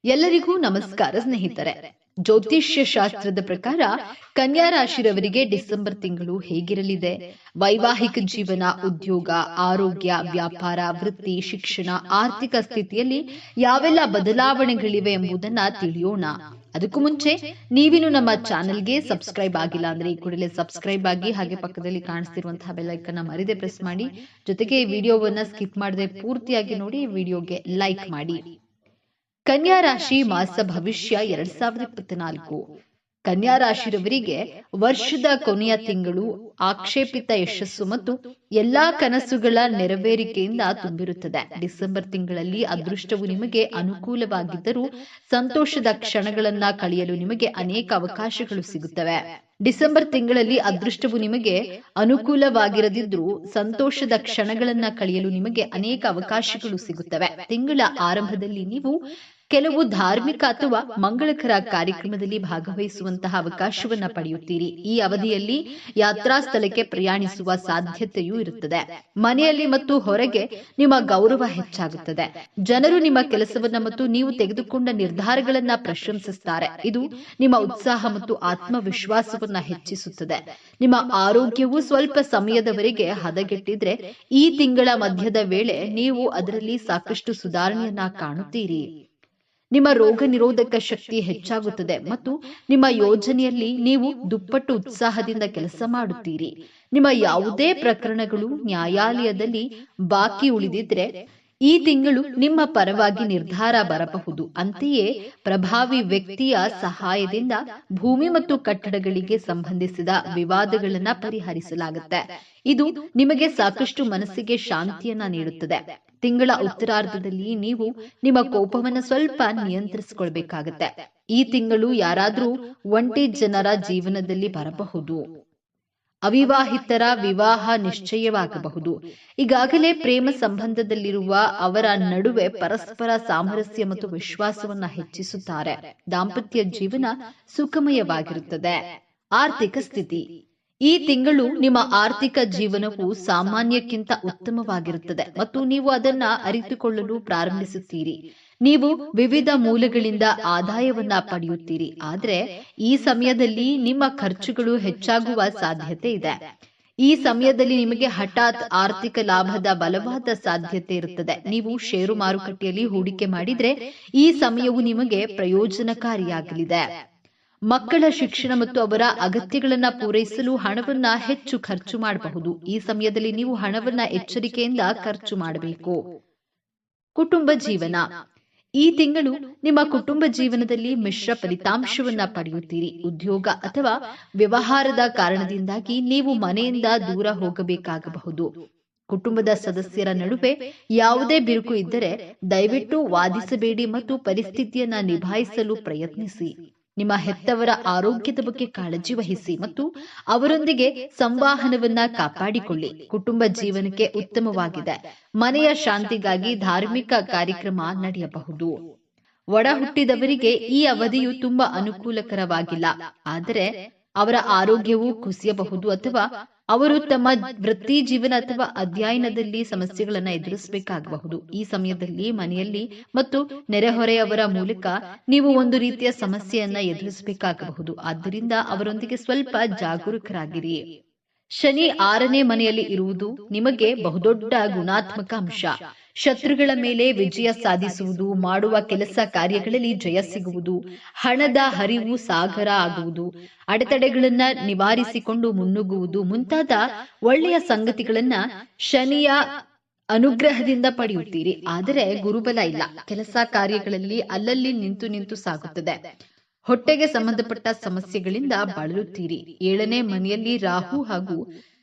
ಎಲ್ಲರಿಗೂ ನಮಸ್ಕಾರ ಸ್ನೇಹಿತರೆ. ಜ್ಯೋತಿಷ್ಯ ಶಾಸ್ತ್ರದ ಪ್ರಕಾರ ಕನ್ಯಾ ರಾಶಿರವರಿಗೆ ಡಿಸೆಂಬರ್ ತಿಂಗಳು ಹೇಗಿರಲಿದೆ? ವೈವಾಹಿಕ ಜೀವನ, ಉದ್ಯೋಗ, ಆರೋಗ್ಯ, ವ್ಯಾಪಾರ, ವೃತ್ತಿ, ಶಿಕ್ಷಣ, ಆರ್ಥಿಕ ಸ್ಥಿತಿಯಲ್ಲಿ ಯಾವೆಲ್ಲ ಬದಲಾವಣೆಗಳಿವೆ ಎಂಬುದನ್ನ ತಿಳಿಯೋಣ. ಅದಕ್ಕೂ ಮುಂಚೆ ನೀವಿನ್ನು ನಮ್ಮ ಚಾನೆಲ್ಗೆ ಸಬ್ಸ್ಕ್ರೈಬ್ ಆಗಿಲ್ಲ ಅಂದ್ರೆ ಈ ಕೂಡಲೇ ಸಬ್ಸ್ಕ್ರೈಬ್ ಆಗಿ, ಹಾಗೆ ಪಕ್ಕದಲ್ಲಿ ಕಾಣಿಸ್ತಿರುವಂತಹ ಬೆಲ್ ಐಕನ್ ಮರಿದೆ ಪ್ರೆಸ್ ಮಾಡಿ. ಜೊತೆಗೆ ಈ ವಿಡಿಯೋವನ್ನ ಸ್ಕಿಪ್ ಮಾಡದೆ ಪೂರ್ತಿಯಾಗಿ ನೋಡಿ, ವಿಡಿಯೋಗೆ ಲೈಕ್ ಮಾಡಿ. ಕನ್ಯಾ ರಾಶಿ ಮಾಸ ಭವಿಷ್ಯ 2024. ಕನ್ಯಾ ರಾಶಿರವರಿಗೆ ವರ್ಷದ ಕೊನೆಯ ತಿಂಗಳು ಆಕ್ಷೇಪಿತ ಯಶಸ್ಸು ಮತ್ತು ಎಲ್ಲಾ ಕನಸುಗಳ ನೆರವೇರಿಕೆಯಿಂದ ತುಂಬಿರುತ್ತದೆ. ಡಿಸೆಂಬರ್ ತಿಂಗಳಲ್ಲಿ ಅದೃಷ್ಟವು ನಿಮಗೆ ಅನುಕೂಲವಾಗಿದ್ದರೂ ಸಂತೋಷದ ಕ್ಷಣಗಳನ್ನ ಕಳೆಯಲು ನಿಮಗೆ ಅನೇಕ ಅವಕಾಶಗಳು ಸಿಗುತ್ತವೆ. ಡಿಸೆಂಬರ್ ತಿಂಗಳಲ್ಲಿ ಅದೃಷ್ಟವು ನಿಮಗೆ ಅನುಕೂಲವಾಗಿರದಿದ್ರೂ ಸಂತೋಷದ ಕ್ಷಣಗಳನ್ನ ಕಳೆಯಲು ನಿಮಗೆ ಅನೇಕ ಅವಕಾಶಗಳು ಸಿಗುತ್ತವೆ. ತಿಂಗಳ ಆರಂಭದಲ್ಲಿ ನೀವು ಕೆಲವು ಧಾರ್ಮಿಕ ಅಥವಾ ಮಂಗಳಕರ ಕಾರ್ಯಕ್ರಮದಲ್ಲಿ ಭಾಗವಹಿಸುವಂತಹ ಅವಕಾಶವನ್ನ ಪಡೆಯುತ್ತೀರಿ. ಈ ಅವಧಿಯಲ್ಲಿ ಯಾತ್ರಾ ಸ್ಥಳಕ್ಕೆ ಪ್ರಯಾಣಿಸುವ ಸಾಧ್ಯತೆಯೂ ಇರುತ್ತದೆ. ಮನೆಯಲ್ಲಿ ಮತ್ತು ಹೊರಗೆ ನಿಮ್ಮ ಗೌರವ ಹೆಚ್ಚಾಗುತ್ತದೆ. ಜನರು ನಿಮ್ಮ ಕೆಲಸವನ್ನ ಮತ್ತು ನೀವು ತೆಗೆದುಕೊಂಡ ನಿರ್ಧಾರಗಳನ್ನ ಪ್ರಶಂಸಿಸುತ್ತಾರೆ. ಇದು ನಿಮ್ಮ ಉತ್ಸಾಹ ಮತ್ತು ಆತ್ಮವಿಶ್ವಾಸವನ್ನ ಹೆಚ್ಚಿಸುತ್ತದೆ. ನಿಮ್ಮ ಆರೋಗ್ಯವು ಸ್ವಲ್ಪ ಸಮಯದವರೆಗೆ ಹದಗೆಟ್ಟಿದ್ರೆ ಈ ತಿಂಗಳ ಮಧ್ಯದ ವೇಳೆ ನೀವು ಅದರಲ್ಲಿ ಸಾಕಷ್ಟು ಸುಧಾರಣೆಯನ್ನ ಕಾಣುತ್ತೀರಿ. ನಿಮ್ಮ ರೋಗ ನಿರೋಧಕ ಶಕ್ತಿ ಹೆಚ್ಚಾಗುತ್ತದೆ ಮತ್ತು ನಿಮ್ಮ ಯೋಜನೆಯಲ್ಲಿ ನೀವು ದುಪ್ಪಟ್ಟು ಉತ್ಸಾಹದಿಂದ ಕೆಲಸ ಮಾಡುತ್ತೀರಿ. ನಿಮ್ಮ ಯಾವುದೇ ಪ್ರಕರಣಗಳು ನ್ಯಾಯಾಲಯದಲ್ಲಿ ಬಾಕಿ ಉಳಿದಿದ್ರೆ ಈ ತಿಂಗಳು ನಿಮ್ಮ ಪರವಾಗಿ ನಿರ್ಧಾರ ಬರಬಹುದು. ಅಂತೆಯೇ ಪ್ರಭಾವಿ ವ್ಯಕ್ತಿಯ ಸಹಾಯದಿಂದ ಭೂಮಿ ಮತ್ತು ಕಟ್ಟಡಗಳಿಗೆ ಸಂಬಂಧಿಸಿದ ವಿವಾದಗಳನ್ನ ಪರಿಹರಿಸಲಾಗುತ್ತೆ. ಇದು ನಿಮಗೆ ಸಾಕಷ್ಟು ಮನಸ್ಸಿಗೆ ಶಾಂತಿಯನ್ನ ನೀಡುತ್ತದೆ. ತಿಂಗಳ ಉತ್ತರಾರ್ಧದಲ್ಲಿ ನೀವು ನಿಮ್ಮ ಕೋಪವನ್ನು ಸ್ವಲ್ಪ ನಿಯಂತ್ರಿಸಿಕೊಳ್ಬೇಕಾಗತ್ತೆ. ಈ ತಿಂಗಳು ಯಾರಾದ್ರೂ ಒಂಟಿ ಜನರ ಜೀವನದಲ್ಲಿ ಬರಬಹುದು. ಅವಿವಾಹಿತರ ವಿವಾಹ ನಿಶ್ಚಯವಾಗಬಹುದು. ಈಗಾಗಲೇ ಪ್ರೇಮ ಸಂಬಂಧದಲ್ಲಿರುವ ಅವರ ನಡುವೆ ಪರಸ್ಪರ ಸಾಮರಸ್ಯ ಮತ್ತು ವಿಶ್ವಾಸವನ್ನ ಹೆಚ್ಚಿಸುತ್ತಾರೆ. ದಾಂಪತ್ಯ ಜೀವನ ಸುಖಮಯವಾಗಿರುತ್ತದೆ. ಆರ್ಥಿಕ ಸ್ಥಿತಿ. ಈ ತಿಂಗಳು ನಿಮ್ಮ ಆರ್ಥಿಕ ಜೀವನವು ಸಾಮಾನ್ಯಕ್ಕಿಂತ ಉತ್ತಮವಾಗಿರುತ್ತದೆ ಮತ್ತು ನೀವು ಅದನ್ನ ಅರಿತುಕೊಳ್ಳಲು ಪ್ರಾರಂಭಿಸುತ್ತೀರಿ. ನೀವು ವಿವಿಧ ಮೂಲಗಳಿಂದ ಆದಾಯವನ್ನ ಪಡೆಯುತ್ತೀರಿ. ಆದರೆ ಈ ಸಮಯದಲ್ಲಿ ನಿಮ್ಮ ಖರ್ಚುಗಳು ಹೆಚ್ಚಾಗುವ ಸಾಧ್ಯತೆ ಇದೆ. ಈ ಸಮಯದಲ್ಲಿ ನಿಮಗೆ ಹಠಾತ್ ಆರ್ಥಿಕ ಲಾಭದ ಬಲವಾದ ಸಾಧ್ಯತೆ ಇರುತ್ತದೆ. ನೀವು ಷೇರು ಮಾರುಕಟ್ಟೆಯಲ್ಲಿ ಹೂಡಿಕೆ ಮಾಡಿದ್ರೆ ಈ ಸಮಯವು ನಿಮಗೆ ಪ್ರಯೋಜನಕಾರಿಯಾಗಲಿದೆ. ಮಕ್ಕಳ ಶಿಕ್ಷಣ ಮತ್ತು ಅವರ ಅಗತ್ಯಗಳನ್ನ ಪೂರೈಸಲು ಹಣವನ್ನ ಹೆಚ್ಚು ಖರ್ಚು ಮಾಡಬಹುದು. ಈ ಸಮಯದಲ್ಲಿ ನೀವು ಹಣವನ್ನ ಎಚ್ಚರಿಕೆಯಿಂದ ಖರ್ಚು ಮಾಡಬೇಕು. ಕುಟುಂಬ ಜೀವನ. ಈ ತಿಂಗಳು ನಿಮ್ಮ ಕುಟುಂಬ ಜೀವನದಲ್ಲಿ ಮಿಶ್ರ ಫಲಿತಾಂಶವನ್ನ ಪಡೆಯುತ್ತೀರಿ. ಉದ್ಯೋಗ ಅಥವಾ ವ್ಯವಹಾರದ ಕಾರಣದಿಂದಾಗಿ ನೀವು ಮನೆಯಿಂದ ದೂರ ಹೋಗಬೇಕಾಗಬಹುದು. ಕುಟುಂಬದ ಸದಸ್ಯರ ನಡುವೆ ಯಾವುದೇ ಬಿರುಕು ಇದ್ದರೆ ದಯವಿಟ್ಟು ವಾದಿಸಬೇಡಿ ಮತ್ತು ಪರಿಸ್ಥಿತಿಯನ್ನ ನಿಭಾಯಿಸಲು ಪ್ರಯತ್ನಿಸಿ. ನಿಮ್ಮ ಹೆತ್ತವರ ಆರೋಗ್ಯದ ಬಗ್ಗೆ ಕಾಳಜಿ ವಹಿಸಿ ಮತ್ತು ಅವರೊಂದಿಗೆ ಸಂವಹನವನ್ನ ಕಾಪಾಡಿಕೊಳ್ಳಿ. ಕುಟುಂಬ ಜೀವನಕ್ಕೆ ಉತ್ತಮವಾಗಿದೆ. ಮನೆಯ ಶಾಂತಿಗಾಗಿ ಧಾರ್ಮಿಕ ಕಾರ್ಯಕ್ರಮ ನಡೆಯಬಹುದು. ಒಡ ಹುಟ್ಟಿದವರಿಗೆ ಈ ಅವಧಿಯು ತುಂಬಾ ಅನುಕೂಲಕರವಾಗಿಲ್ಲ, ಆದರೆ ಅವರ ಆರೋಗ್ಯವು ಕುಸಿಯಬಹುದು ಅಥವಾ ಅವರು ತಮ್ಮ ವೃತ್ತಿ ಜೀವನ ಅಥವಾ ಅಧ್ಯಯನದಲ್ಲಿ ಸಮಸ್ಯೆಗಳನ್ನ ಎದುರಿಸಬೇಕಾಗಬಹುದು. ಈ ಸಮಯದಲ್ಲಿ ಮನೆಯಲ್ಲಿ ಮತ್ತು ನೆರೆಹೊರೆಯವರ ಮೂಲಕ ನೀವು ಒಂದು ರೀತಿಯ ಸಮಸ್ಯೆಯನ್ನ ಎದುರಿಸಬೇಕಾಗಬಹುದು. ಆದ್ದರಿಂದ ಅವರೊಂದಿಗೆ ಸ್ವಲ್ಪ ಜಾಗರೂಕರಾಗಿರಿ. ಶನಿ 6ನೇ ಮನೆಯಲ್ಲಿ ಇರುವುದು ನಿಮಗೆ ಬಹುದೊಡ್ಡ ಗುಣಾತ್ಮಕ ಅಂಶ. ಶತ್ರುಗಳ ಮೇಲೆ ವಿಜಯ ಸಾಧಿಸುವುದು, ಮಾಡುವ ಕೆಲಸ ಕಾರ್ಯಗಳಲ್ಲಿ ಜಯ ಸಿಗುವುದು, ಹಣದ ಹರಿವು ಸಾಗರ ಆಗುವುದು, ಅಡೆತಡೆಗಳನ್ನ ನಿವಾರಿಸಿಕೊಂಡು ಮುನ್ನುಗ್ಗುವುದು ಮುಂತಾದ ಒಳ್ಳೆಯ ಸಂಗತಿಗಳನ್ನ ಶನಿಯ ಅನುಗ್ರಹದಿಂದ ಪಡೆಯುತ್ತೀರಿ. ಆದರೆ ಗುರುಬಲ ಇಲ್ಲ. ಕೆಲಸ ಕಾರ್ಯಗಳಲ್ಲಿ ಅಲ್ಲಲ್ಲಿ ನಿಂತು ಸಾಗುತ್ತದೆ. ಹೊಟ್ಟೆಗೆ ಸಂಬಂಧಪಟ್ಟ ಸಮಸ್ಯೆಗಳಿಂದ ಬಳಲುತ್ತೀರಿ. 7ನೇ ಮನೆಯಲ್ಲಿ ರಾಹು ಹಾಗೂ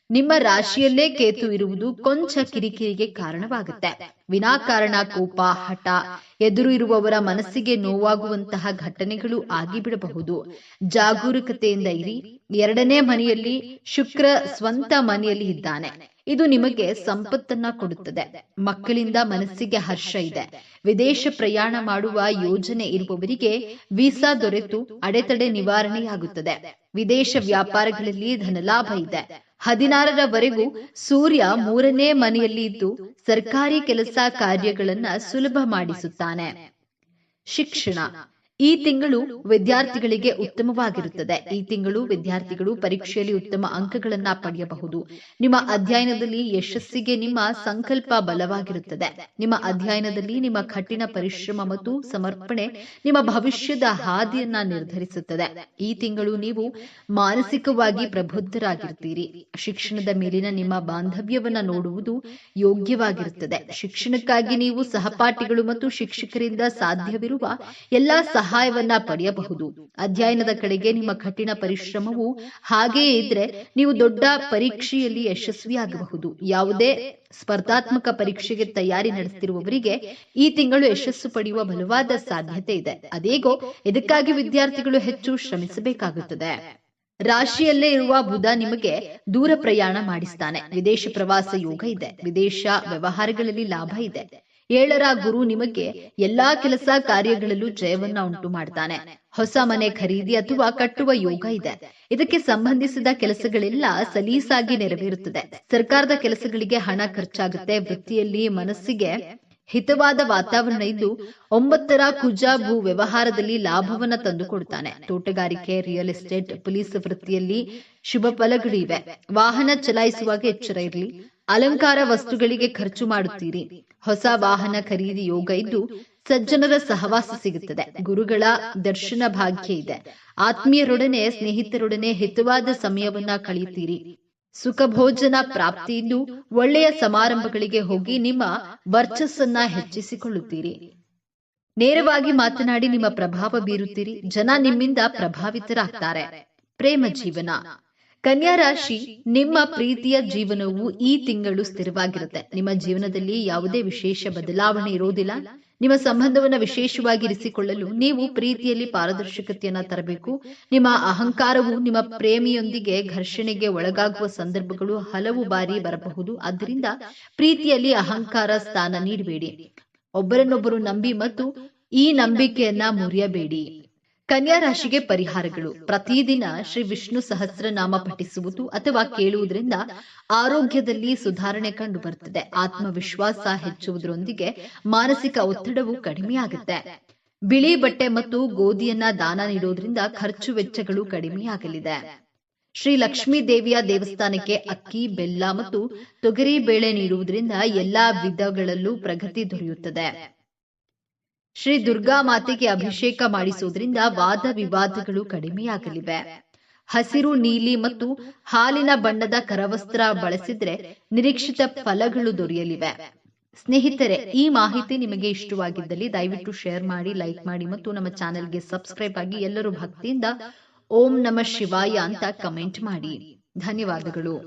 ನಿಮ್ಮ ರಾಶಿಯಲ್ಲೇ ಕೇತು ಇರುವುದು ಕೊಂಚ ಕಿರಿಕಿರಿಗೆ ಕಾರಣವಾಗುತ್ತೆ. ವಿನಾಕಾರಣ ಕೋಪ, ಹಠ, ಎದುರು ಇರುವವರ ಮನಸ್ಸಿಗೆ ನೋವಾಗುವಂತಹ ಘಟನೆಗಳು ಆಗಿಬಿಡಬಹುದು. ಜಾಗರೂಕತೆಯಿಂದ ಇರಿ. 2ನೇ ಮನೆಯಲ್ಲಿ ಶುಕ್ರ ಸ್ವಂತ ಮನೆಯಲ್ಲಿ ಇದ್ದಾನೆ. ಇದು ನಿಮಗೆ ಸಂಪತ್ತನ್ನ ಕೊಡುತ್ತದೆ. ಮಕ್ಕಳಿಂದ ಮನಸ್ಸಿಗೆ ಹರ್ಷ ಇದೆ. ವಿದೇಶ ಪ್ರಯಾಣ ಮಾಡುವ ಯೋಜನೆ ಇರುವವರಿಗೆ ವೀಸಾ ದೊರೆತು ಅಡೆತಡೆ ನಿವಾರಣೆಯಾಗುತ್ತದೆ. ವಿದೇಶ ವ್ಯಾಪಾರಗಳಲ್ಲಿ ಧನಲಾಭ ಇದೆ. 16ರವರೆಗೂ ಸೂರ್ಯ 3ನೇ ಮನೆಯಲ್ಲಿ ಇದ್ದು ಸರ್ಕಾರಿ ಕೆಲಸ ಕಾರ್ಯಗಳನ್ನ ಸುಲಭ ಮಾಡಿಸುತ್ತಾನೆ. ಶಿಕ್ಷಣ. ಈ ತಿಂಗಳು ವಿದ್ಯಾರ್ಥಿಗಳಿಗೆ ಉತ್ತಮವಾಗಿರುತ್ತದೆ. ಈ ತಿಂಗಳು ವಿದ್ಯಾರ್ಥಿಗಳು ಪರೀಕ್ಷೆಯಲ್ಲಿ ಉತ್ತಮ ಅಂಕಗಳನ್ನ ಪಡೆಯಬಹುದು. ನಿಮ್ಮ ಅಧ್ಯಯನದಲ್ಲಿ ಯಶಸ್ಸಿಗೆ ನಿಮ್ಮ ಸಂಕಲ್ಪ ಬಲವಾಗಿರುತ್ತದೆ. ನಿಮ್ಮ ಅಧ್ಯಯನದಲ್ಲಿ ನಿಮ್ಮ ಕಠಿಣ ಪರಿಶ್ರಮ ಮತ್ತು ಸಮರ್ಪಣೆ ನಿಮ್ಮ ಭವಿಷ್ಯದ ಹಾದಿಯನ್ನ ನಿರ್ಧರಿಸುತ್ತದೆ. ಈ ತಿಂಗಳು ನೀವು ಮಾನಸಿಕವಾಗಿ ಪ್ರಬುದ್ಧರಾಗಿರ್ತೀರಿ. ಶಿಕ್ಷಣದ ಮೇಲಿನ ನಿಮ್ಮ ಬಾಂಧವ್ಯವನ್ನ ನೋಡುವುದು ಯೋಗ್ಯವಾಗಿರುತ್ತದೆ. ಶಿಕ್ಷಣಕ್ಕಾಗಿ ನೀವು ಸಹಪಾಠಿಗಳು ಮತ್ತು ಶಿಕ್ಷಕರಿಂದ ಸಾಧ್ಯವಿರುವ ಎಲ್ಲಾ ಸಹಾಯವನ್ನ ಪಡೆಯಬಹುದು. ಅಧ್ಯಯನದ ಕಡೆಗೆ ನಿಮ್ಮ ಕಠಿಣ ಪರಿಶ್ರಮವು ಹಾಗೆಯೇ ಇದ್ರೆ ನೀವು ದೊಡ್ಡ ಪರೀಕ್ಷೆಯಲ್ಲಿ ಯಶಸ್ವಿಯಾಗಬಹುದು. ಯಾವುದೇ ಸ್ಪರ್ಧಾತ್ಮಕ ಪರೀಕ್ಷೆಗೆ ತಯಾರಿ ನಡೆಸುತ್ತಿರುವವರಿಗೆ ಈ ತಿಂಗಳು ಯಶಸ್ಸು ಪಡೆಯುವ ಬಲವಾದ ಸಾಧ್ಯತೆ ಇದೆ. ಅದೇಗೋ ಇದಕ್ಕಾಗಿ ವಿದ್ಯಾರ್ಥಿಗಳು ಹೆಚ್ಚು ಶ್ರಮಿಸಬೇಕಾಗುತ್ತದೆ. ರಾಶಿಯಲ್ಲೇ ಇರುವ ಬುಧ ನಿಮಗೆ ದೂರ ಪ್ರಯಾಣ ಮಾಡಿಸ್ತಾನೆ. ವಿದೇಶ ಪ್ರವಾಸ ಯೋಗ ಇದೆ. ವಿದೇಶ ವ್ಯವಹಾರಗಳಲ್ಲಿ ಲಾಭ ಇದೆ. 7ರ ಗುರು ನಿಮಗೆ ಎಲ್ಲಾ ಕೆಲಸ ಕಾರ್ಯಗಳಲ್ಲೂ ಜಯವನ್ನ ಉಂಟು ಮಾಡ್ತಾನೆ. ಹೊಸ ಮನೆ ಖರೀದಿ ಅಥವಾ ಕಟ್ಟುವ ಯೋಗ ಇದೆ. ಇದಕ್ಕೆ ಸಂಬಂಧಿಸಿದ ಕೆಲಸಗಳೆಲ್ಲ ಸಲೀಸಾಗಿ ನೆರವೇರುತ್ತದೆ. ಸರ್ಕಾರದ ಕೆಲಸಗಳಿಗೆ ಹಣ ಖರ್ಚಾಗುತ್ತೆ. ವೃತ್ತಿಯಲ್ಲಿ ಮನಸ್ಸಿಗೆ ಹಿತವಾದ ವಾತಾವರಣ ಇದ್ದು 9ರ ಕುಜ ಭೂ ವ್ಯವಹಾರದಲ್ಲಿ ಲಾಭವನ್ನ ತಂದುಕೊಡ್ತಾನೆ. ತೋಟಗಾರಿಕೆ, ರಿಯಲ್ ಎಸ್ಟೇಟ್, ಪೊಲೀಸ್ ವೃತ್ತಿಯಲ್ಲಿ ಶುಭ ಫಲಗಳು ಇವೆ. ವಾಹನ ಚಲಾಯಿಸುವಾಗ ಎಚ್ಚರ ಇರಲಿ. ಅಲಂಕಾರ ವಸ್ತುಗಳಿಗೆ ಖರ್ಚು ಮಾಡುತ್ತೀರಿ. ಹೊಸ ವಾಹನ ಖರೀದಿ ಯೋಗ ಇದ್ದು ಸಜ್ಜನರ ಸಹವಾಸ ಸಿಗುತ್ತದೆ. ಗುರುಗಳ ದರ್ಶನ ಭಾಗ್ಯ ಇದೆ. ಆತ್ಮೀಯರೊಡನೆ ಸ್ನೇಹಿತರೊಡನೆ ಹಿತವಾದ ಸಮಯವನ್ನ ಕಳೆಯುತ್ತೀರಿ. ಸುಖ ಭೋಜನ ಪ್ರಾಪ್ತಿಯಿಂದ ಒಳ್ಳೆಯ ಸಮಾರಂಭಗಳಿಗೆ ಹೋಗಿ ನಿಮ್ಮ ವರ್ಚಸ್ಸನ್ನ ಹೆಚ್ಚಿಸಿಕೊಳ್ಳುತ್ತೀರಿ. ನೇರವಾಗಿ ಮಾತನಾಡಿ ನಿಮ್ಮ ಪ್ರಭಾವ ಬೀರುತ್ತೀರಿ. ಜನ ನಿಮ್ಮಿಂದ ಪ್ರಭಾವಿತರಾಗ್ತಾರೆ. ಪ್ರೇಮ ಜೀವನ. ಕನ್ಯಾ ರಾಶಿ, ನಿಮ್ಮ ಪ್ರೀತಿಯ ಜೀವನವು ಈ ತಿಂಗಳು ಸ್ಥಿರವಾಗಿರುತ್ತೆ. ನಿಮ್ಮ ಜೀವನದಲ್ಲಿ ಯಾವುದೇ ವಿಶೇಷ ಬದಲಾವಣೆ ಇರೋದಿಲ್ಲ. ನಿಮ್ಮ ಸಂಬಂಧವನ್ನು ವಿಶೇಷವಾಗಿ ಇರಿಸಿಕೊಳ್ಳಲು ನೀವು ಪ್ರೀತಿಯಲ್ಲಿ ಪಾರದರ್ಶಕತೆಯನ್ನ ತರಬೇಕು. ನಿಮ್ಮ ಅಹಂಕಾರವು ನಿಮ್ಮ ಪ್ರೇಮಿಯೊಂದಿಗೆ ಘರ್ಷಣೆಗೆ ಒಳಗಾಗುವ ಸಂದರ್ಭಗಳು ಹಲವು ಬಾರಿ ಬರಬಹುದು. ಆದ್ದರಿಂದ ಪ್ರೀತಿಯಲ್ಲಿ ಅಹಂಕಾರ ಸ್ಥಾನ ನೀಡಬೇಡಿ. ಒಬ್ಬರನ್ನೊಬ್ಬರು ನಂಬಿ ಮತ್ತು ಈ ನಂಬಿಕೆಯನ್ನ ಮುರಿಯಬೇಡಿ. ಕನ್ಯಾ ರಾಶಿಗೆ ಪರಿಹಾರಗಳು. ಪ್ರತಿದಿನ ಶ್ರೀ ವಿಷ್ಣು ಸಹಸ್ರನಾಮ ಪಠಿಸುವುದು ಅಥವಾ ಕೇಳುವುದರಿಂದ ಆರೋಗ್ಯದಲ್ಲಿ ಸುಧಾರಣೆ ಕಂಡು ಬರುತ್ತದೆ. ಆತ್ಮವಿಶ್ವಾಸ ಹೆಚ್ಚುವುದರೊಂದಿಗೆ ಮಾನಸಿಕ ಒತ್ತಡವು ಕಡಿಮೆಯಾಗುತ್ತೆ. ಬಿಳಿ ಬಟ್ಟೆ ಮತ್ತು ಗೋಧಿಯನ್ನ ದಾನ ನೀಡುವುದರಿಂದ ಖರ್ಚು ವೆಚ್ಚಗಳು ಕಡಿಮೆಯಾಗಲಿದೆ. ಶ್ರೀ ಲಕ್ಷ್ಮೀ ದೇವಿಯ ದೇವಸ್ಥಾನಕ್ಕೆ ಅಕ್ಕಿ, ಬೆಲ್ಲ ಮತ್ತು ತೊಗರಿ ಬೇಳೆ ನೀಡುವುದರಿಂದ ಎಲ್ಲಾ ವಿಧಗಳಲ್ಲೂ ಪ್ರಗತಿ ದೊರೆಯುತ್ತದೆ. ಶ್ರೀ ದುರ್ಗಾ ಮಾತೆಗೆ ಅಭಿಷೇಕ ಮಾಡಿಸುವುದರಿಂದ ವಾದ ವಿವಾದಗಳು ಕಡಿಮೆಯಾಗಲಿವೆ. ಹಸಿರು, ನೀಲಿ ಮತ್ತು ಹಾಲಿನ ಬಣ್ಣದ ಕರವಸ್ತ್ರ ಬಳಸಿದ್ರೆ ನಿರೀಕ್ಷಿತ ಫಲಗಳು ದೊರೆಯಲಿವೆ. ಸ್ನೇಹಿತರೆ, ಈ ಮಾಹಿತಿ ನಿಮಗೆ ಇಷ್ಟವಾಗಿದ್ದಲ್ಲಿ ದಯವಿಟ್ಟು ಶೇರ್ ಮಾಡಿ, ಲೈಕ್ ಮಾಡಿ ಮತ್ತು ನಮ್ಮ ಚಾನೆಲ್ಗೆ ಸಬ್ಸ್ಕ್ರೈಬ್ ಆಗಿ ಎಲ್ಲರೂ ಭಕ್ತಿಯಿಂದ ಓಂ ನಮಃ ಶಿವಾಯ ಅಂತ ಕಮೆಂಟ್ ಮಾಡಿ. ಧನ್ಯವಾದಗಳು.